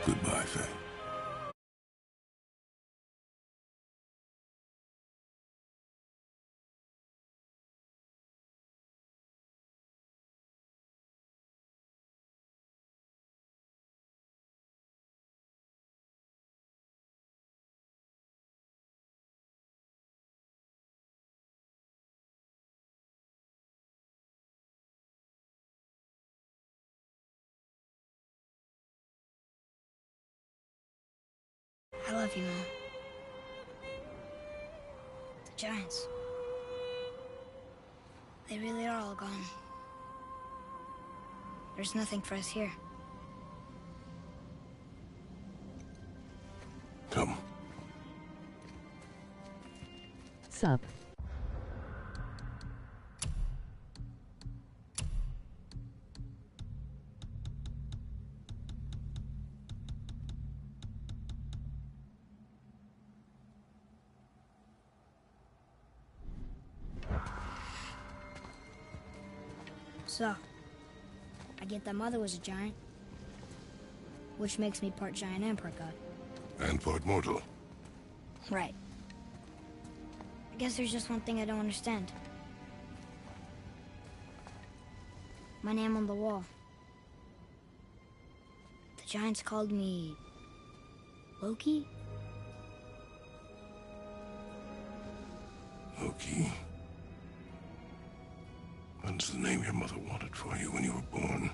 Goodbye, Faye. I love you, Mom. The Giants. They really are all gone. There's nothing for us here. Come. Sup? So, I get that Mother was a giant, which makes me part giant and part god. And part mortal. Right. I guess there's just one thing I don't understand. My name on the wall. The Giants called me... Loki? Loki. That's the name your mother wanted for you when you were born.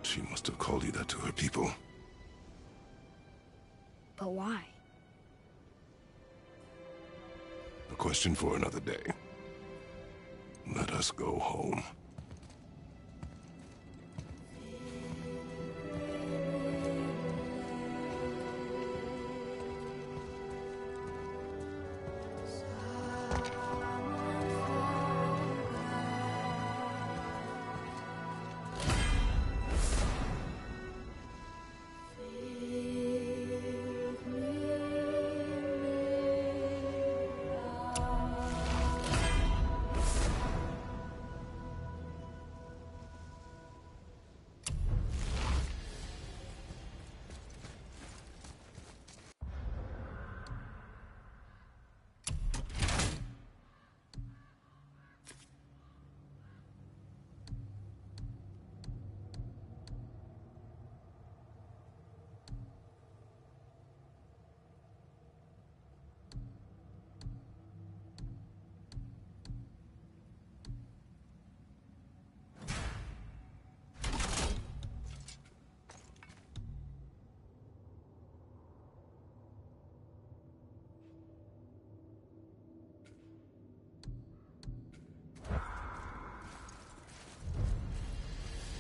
She must have called you that to her people. But why? A question for another day. Let us go home.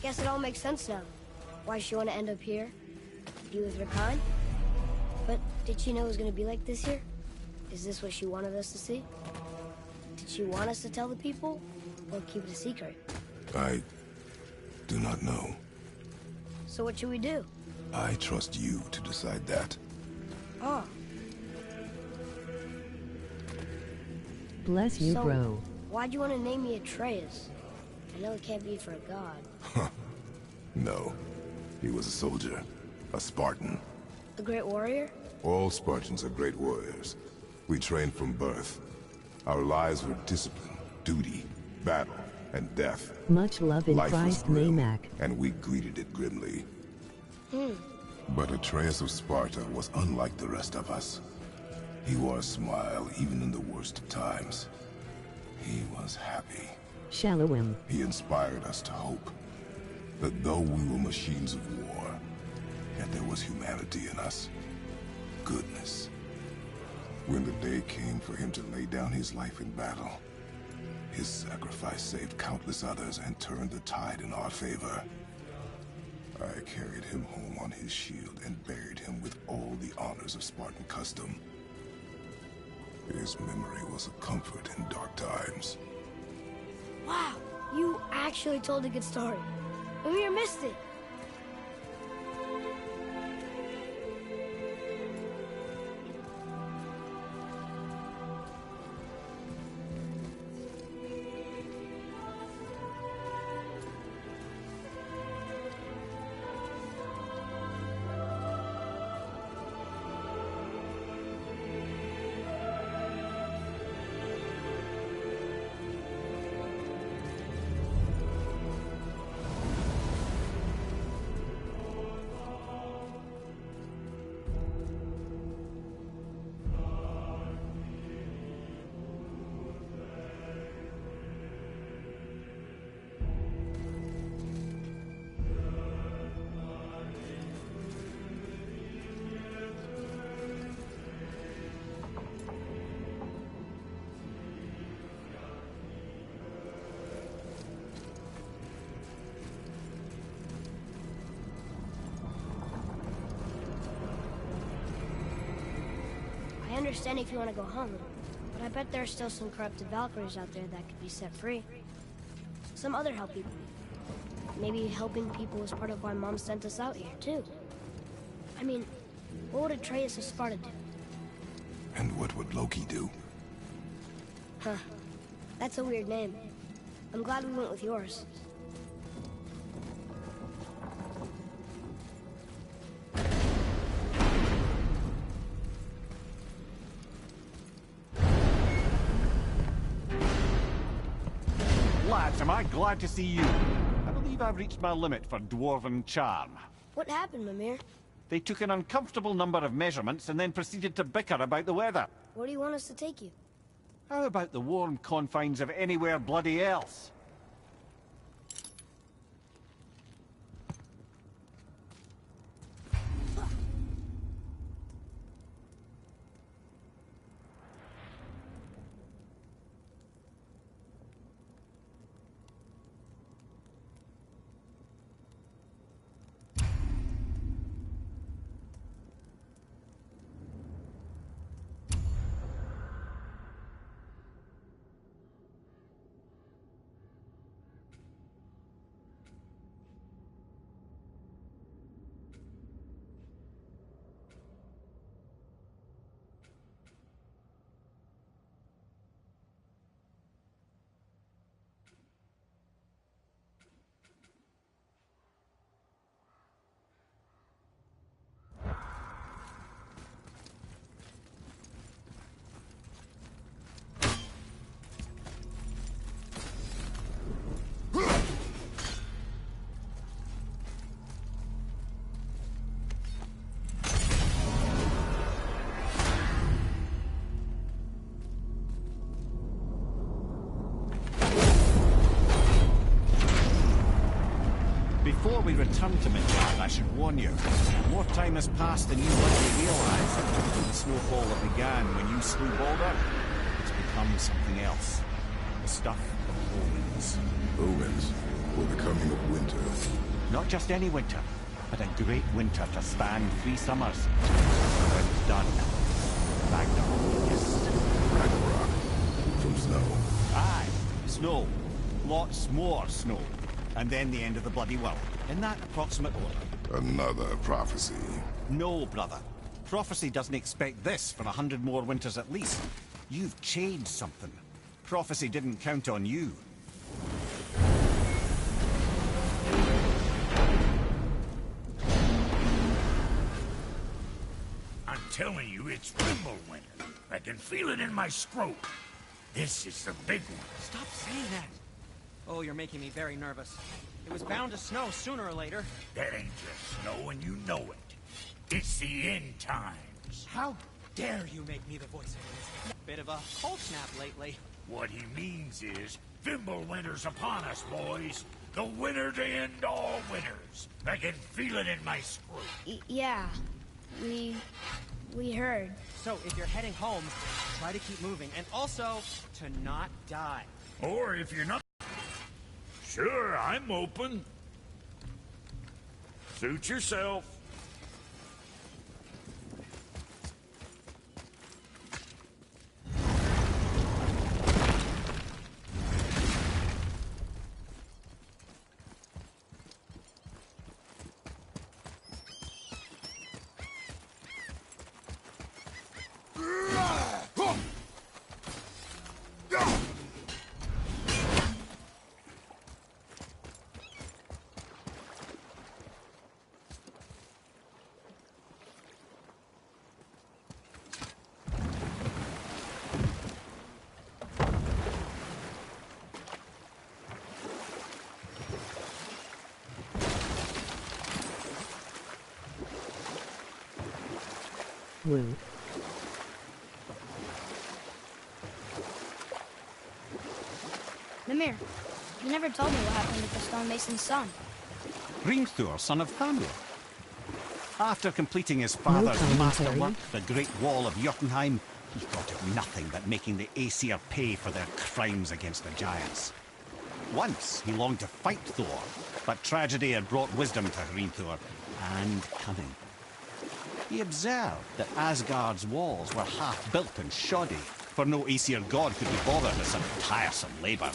Guess it all makes sense now. Why she want to end up here? Be with her kind? But did she know it was going to be like this here? Is this what she wanted us to see? Did she want us to tell the people? Or keep it a secret? I do not know. So what should we do? I trust you to decide that. Oh. Bless you, So, bro. why'd you want to name me Atreus? I know it can't be for a god. No. He was a soldier. A Spartan. A great warrior? All Spartans are great warriors. We trained from birth. Our lives were discipline, duty, battle, and death. Much love in Life was Christ's grim, name, Mac. and we greeted it grimly. But Atreus of Sparta was unlike the rest of us. He wore a smile even in the worst of times. He was happy. Shalom. He inspired us to hope that though we were machines of war, yet there was humanity in us. Goodness. When the day came for him to lay down his life in battle, his sacrifice saved countless others and turned the tide in our favor. I carried him home on his shield and buried him with all the honors of Spartan custom. His memory was a comfort in dark times. Wow, you actually told a good story. And we missed it. understand if you want to go home, but I bet there are still some corrupted Valkyries out there that could be set free. Some other help people. Maybe helping people was part of why Mom sent us out here, too. I mean, what would Atreus of Sparta do? And what would Loki do? Huh. That's a weird name. I'm glad we went with yours. Lads, am I glad to see you. I believe I've reached my limit for dwarven charm. What happened, Mimir? They took an uncomfortable number of measurements and then proceeded to bicker about the weather. Where do you want us to take you? How about the warm confines of anywhere bloody else? Before we return to Midgard, I should warn you. More time has passed than you likely realize. The snowfall that began when you slew Balder, it's become something else. The stuff of omens. Omens, or the coming of winter. Not just any winter, but a great winter to span 3 summers. When it's done, Ragnarok, yes. Ragnarok. From snow. Aye, snow. Lots more snow. And then the end of the bloody world. In that approximate order. Another prophecy. No, brother. Prophecy doesn't expect this for 100 more winters at least. You've changed something. Prophecy didn't count on you. I'm telling you, it's Fimbulwinter. I can feel it in my scrotum. This is the big one. Stop saying that. Oh, you're making me very nervous. It was bound to snow sooner or later. That ain't just snow, and you know it. It's the end times. How dare you make me the voice of reason? Bit of a cold snap lately. What he means is, Fimbulwinter's upon us, boys. The winter to end all winters. I can feel it in my scrotum. Yeah. We heard. So, if you're heading home, try to keep moving, and also to not die. Or if you're not... Sure, I'm open. Suit yourself. Woo. Mimir, you never told me what happened with the stonemason's son. Hrimthur, son of Thamur. After completing his father's commentary. masterwork, the Great Wall of Jotunheim, he thought of nothing but making the Aesir pay for their crimes against the giants. Once he longed to fight Thor, but tragedy had brought wisdom to Hrimthur, and cunning. he observed that Asgard's walls were half-built and shoddy, for no Aesir god could be bothered with such tiresome labour.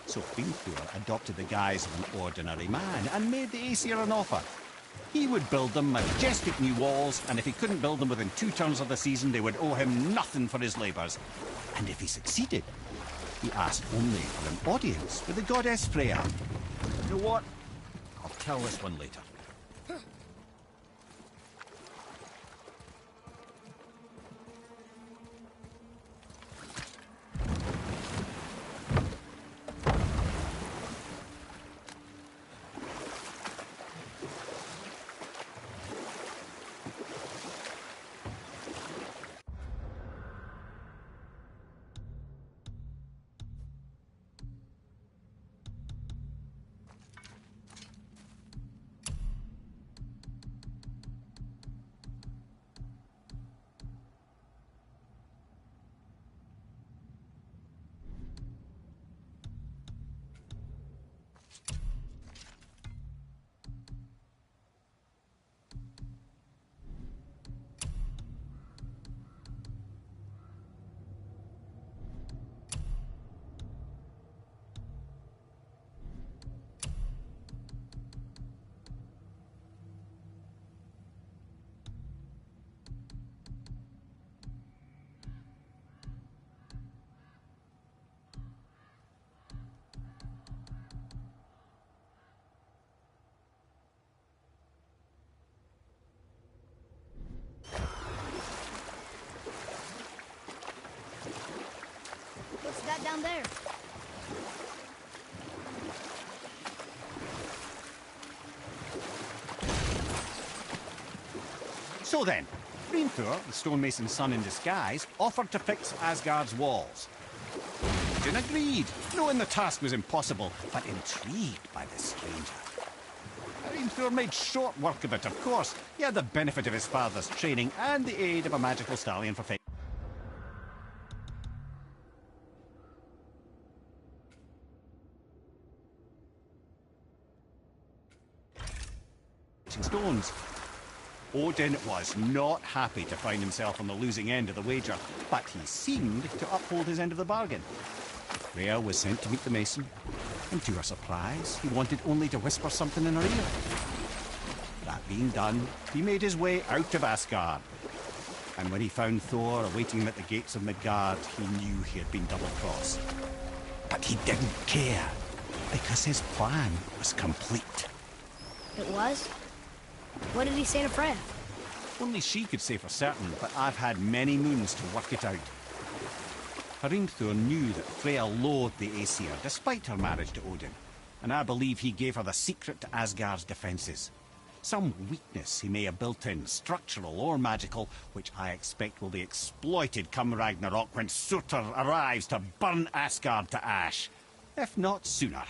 So Hrimthur adopted the guise of an ordinary man and made the Aesir an offer. He would build them majestic new walls, and if he couldn't build them within 2 turns of the season, they would owe him nothing for his labours. And if he succeeded, he asked only for an audience with the goddess Freya. You know what? I'll tell this one later. What's that down there? So then, Hrimthur, the stonemason's son in disguise, offered to fix Asgard's walls. Odin agreed, knowing the task was impossible, but intrigued by the stranger. Hrimthur made short work of it, of course. He had the benefit of his father's training and the aid of a magical stallion for fixing stones. Odin was not happy to find himself on the losing end of the wager, but he seemed to uphold his end of the bargain. Freya was sent to meet the mason, and to her surprise, he wanted only to whisper something in her ear. That being done, he made his way out of Asgard. And when he found Thor awaiting him at the gates of Midgard, he knew he had been double-crossed. But he didn't care, because his plan was complete. It was? What did he say to Freya? Only she could say for certain, but I've had many moons to work it out. Hrimthur knew that Freya loathed the Aesir, despite her marriage to Odin, and I believe he gave her the secret to Asgard's defences. Some weakness he may have built in, structural or magical, which I expect will be exploited come Ragnarok when Surtur arrives to burn Asgard to ash. If not sooner.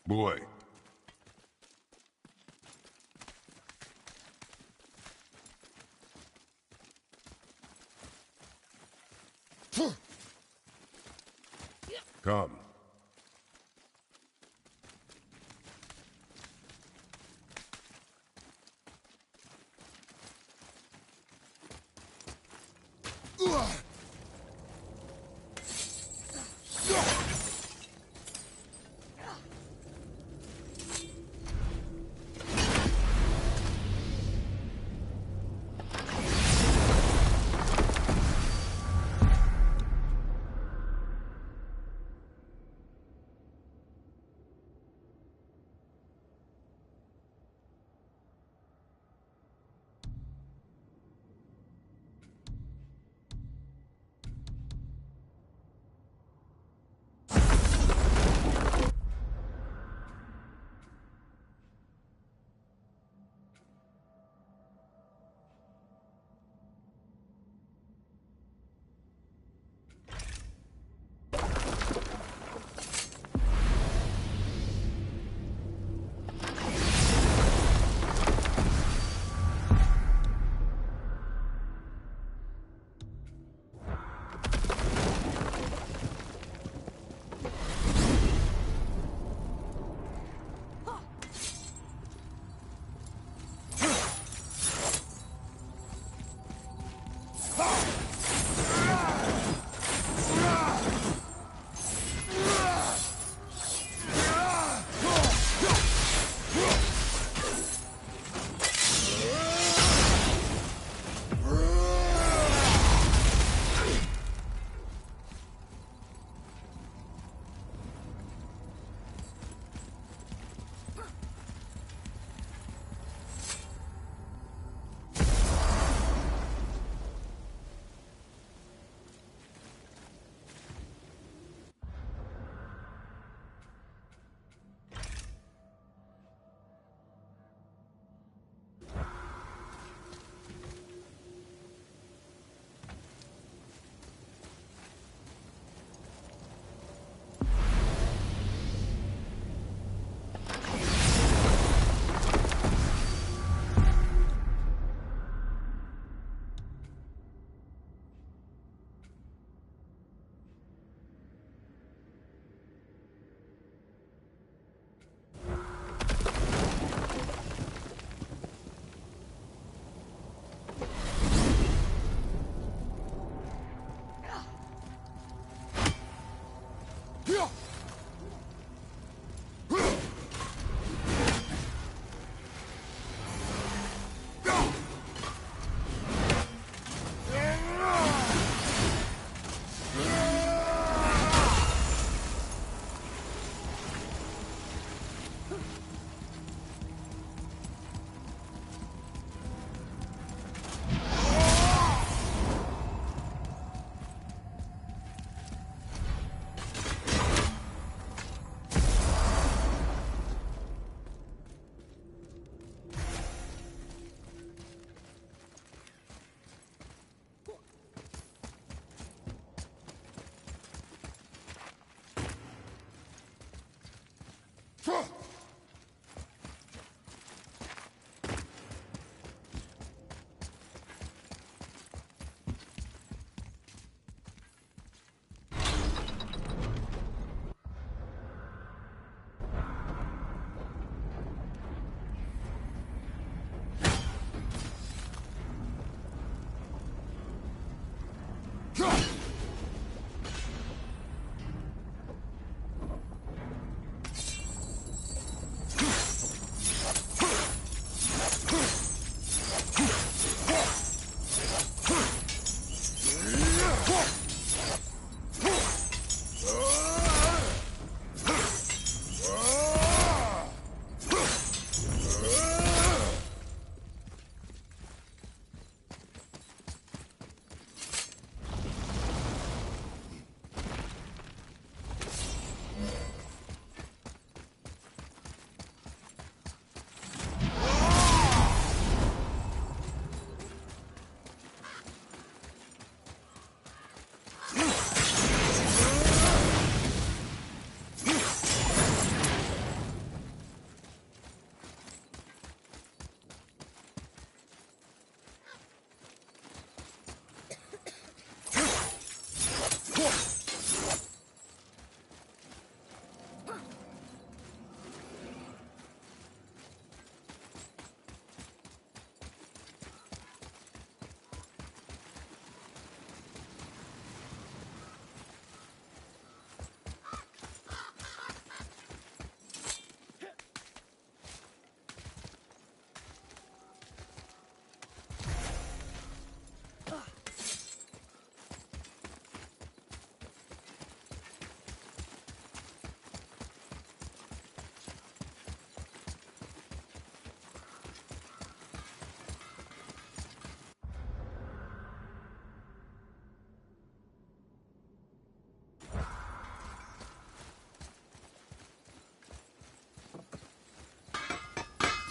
Boy. Come.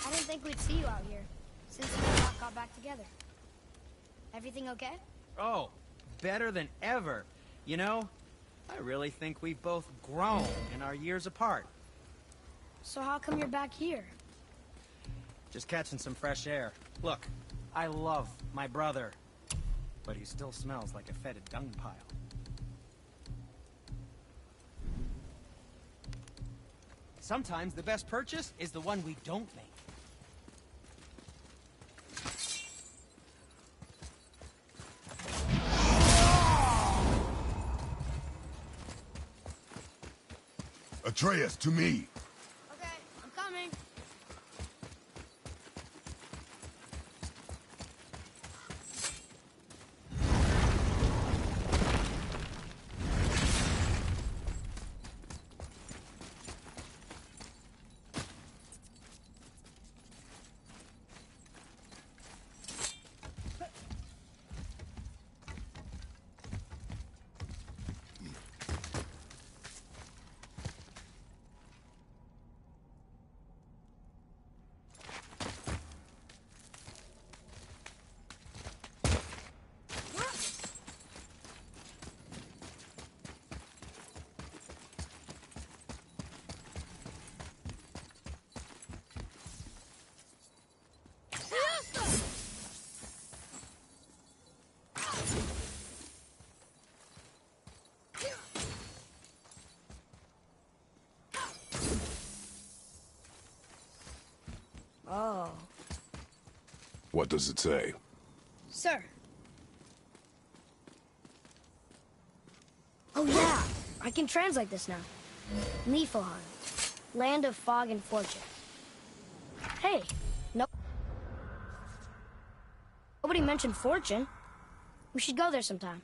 I didn't think we'd see you out here since we all got back together. Everything okay? Oh, better than ever. You know, I really think we've both grown in our years apart. So how come you're back here? Just catching some fresh air. Look, I love my brother, but he still smells like a fetid dung pile. Sometimes the best purchase is the one we don't make. Atreus, to me. Okay, I'm coming. Oh. What does it say? Sir. Oh yeah, I can translate this now. Niflheim, land of fog and fortune. Hey, nobody mentioned fortune. We should go there sometime.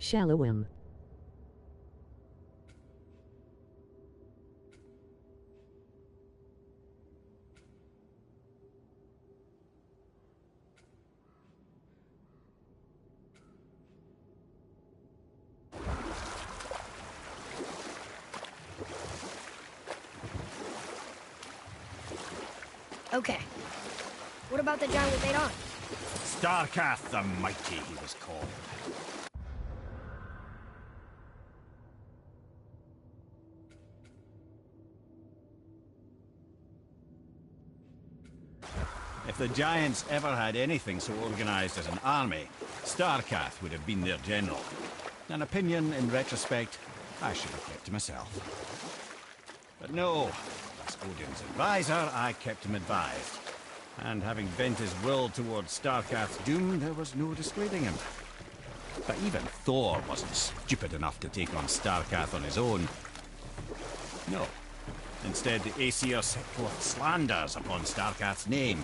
Shalom. Okay. What about the giant with 8 arms? Starkath the Mighty, he was called. If the Giants ever had anything so organized as an army, Starkath would have been their general. An opinion, in retrospect, I should have kept to myself. But no, as Odin's advisor, I kept him advised. And having bent his will towards Starkath's doom, there was no dissuading him. But even Thor wasn't stupid enough to take on Starkath on his own. No. Instead, the Aesir set forth slanders upon Starkath's name,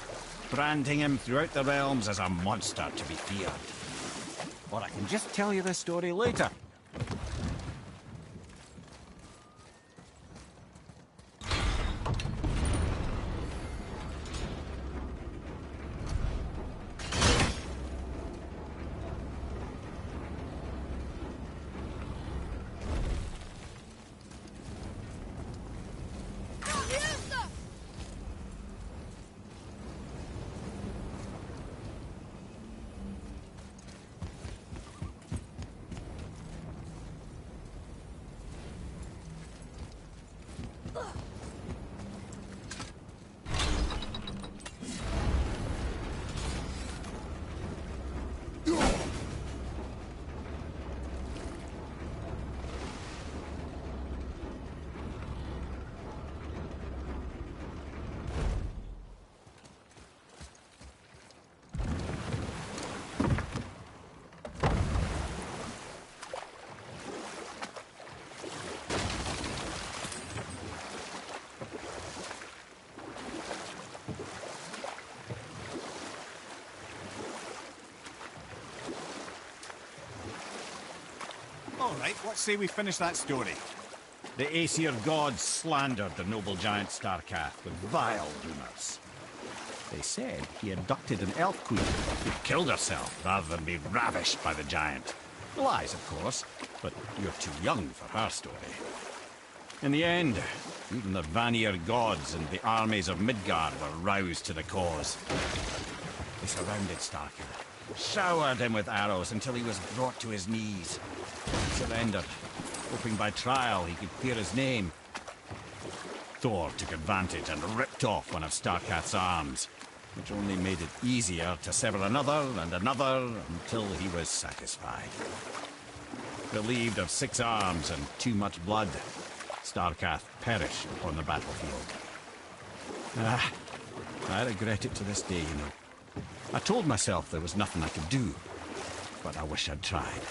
branding him throughout the realms as a monster to be feared. Or I can just tell you this story later. All right, let's say we finish that story. The Aesir gods slandered the noble giant Starkath with vile rumors. They said he abducted an elf queen who killed herself rather than be ravished by the giant. Lies, of course, but you're too young for her story. In the end, even the Vanir gods and the armies of Midgard were roused to the cause. They surrounded Starkath, showered him with arrows until he was brought to his knees. He surrendered, hoping by trial he could clear his name. Thor took advantage and ripped off one of Starkath's arms, which only made it easier to sever another and another until he was satisfied. Relieved of 6 arms and too much blood, Starkath perished upon the battlefield. I regret it to this day, you know. I told myself there was nothing I could do, but I wish I'd tried.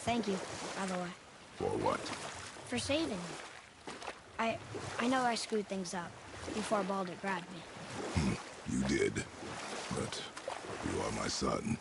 Thank you, by the way. For what? For saving me. I know I screwed things up. before Balder grabbed me. You did. But you are my son.